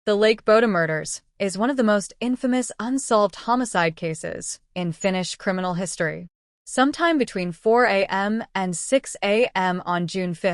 The Lake Bodom murders is one of the most infamous unsolved homicide cases in Finnish criminal history. Sometime between 4 a.m. and 6 a.m. on June 5,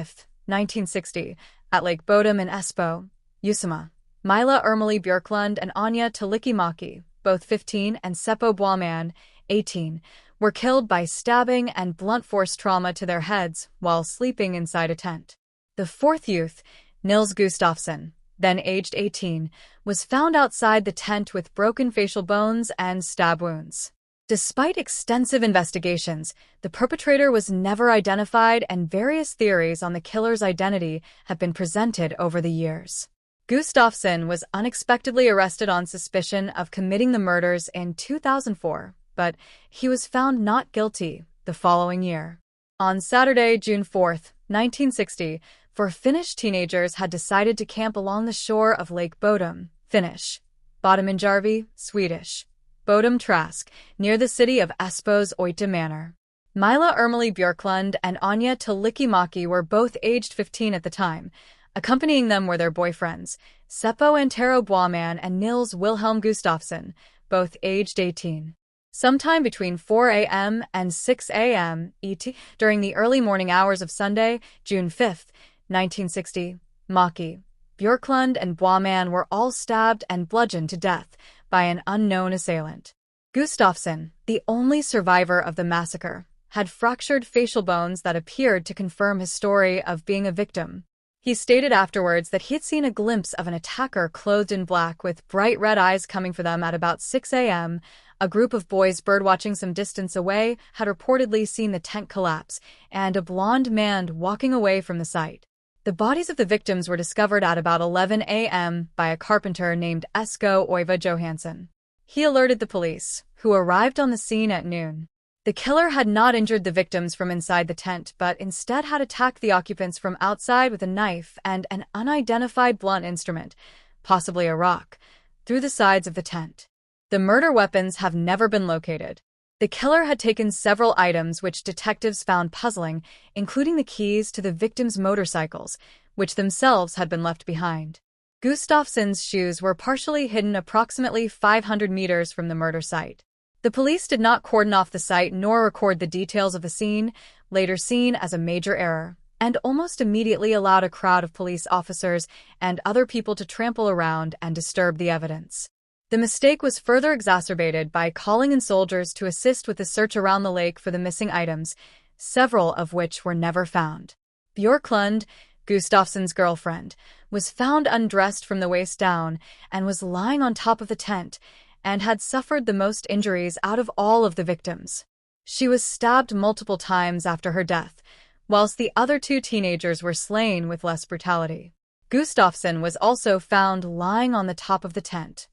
1960, at Lake Bodom in Espoo, Uusimaa, Mila Ermeli Björklund and Anja Talikimäki, both 15, and Seppo Boiman, 18, were killed by stabbing and blunt force trauma to their heads while sleeping inside a tent. The fourth youth, Nils Gustafsson, then aged 18, was found outside the tent with broken facial bones and stab wounds. Despite extensive investigations, the perpetrator was never identified, and various theories on the killer's identity have been presented over the years. Gustafsson was unexpectedly arrested on suspicion of committing the murders in 2004, but he was found not guilty the following year. On Saturday, June 4, 1960, four Finnish teenagers had decided to camp along the shore of Lake Bodom, Finnish, Bodominjärvi, Swedish, Bodom Trask, near the city of Espoo's Oita Manor. Mila Ermeli Björklund and Anja Talikimäki were both aged 15 at the time. Accompanying them were their boyfriends, Seppo Antero Boiman and Nils Wilhelm Gustafsson, both aged 18. Sometime between 4 a.m. and 6 a.m. ET, during the early morning hours of Sunday, June 5, 1960, Mäki, Björklund and Boiman were all stabbed and bludgeoned to death by an unknown assailant. Gustafsson, the only survivor of the massacre, had fractured facial bones that appeared to confirm his story of being a victim. He stated afterwards that he had seen a glimpse of an attacker clothed in black with bright red eyes coming for them at about 6 a.m. A group of boys birdwatching some distance away had reportedly seen the tent collapse and a blond man walking away from the site. The bodies of the victims were discovered at about 11 a.m. by a carpenter named Esko Oiva Johansson. He alerted the police, who arrived on the scene at noon. The killer had not injured the victims from inside the tent, but instead had attacked the occupants from outside with a knife and an unidentified blunt instrument, possibly a rock, through the sides of the tent. The murder weapons have never been located. The killer had taken several items which detectives found puzzling, including the keys to the victims' motorcycles, which themselves had been left behind. Gustafsson's shoes were partially hidden approximately 500 meters from the murder site. The police did not cordon off the site nor record the details of the scene, later seen as a major error, and almost immediately allowed a crowd of police officers and other people to trample around and disturb the evidence. The mistake was further exacerbated by calling in soldiers to assist with the search around the lake for the missing items, several of which were never found. Björklund, Gustafsson's girlfriend, was found undressed from the waist down and was lying on top of the tent and had suffered the most injuries out of all of the victims. She was stabbed multiple times after her death, whilst the other two teenagers were slain with less brutality. Gustafsson was also found lying on the top of the tent,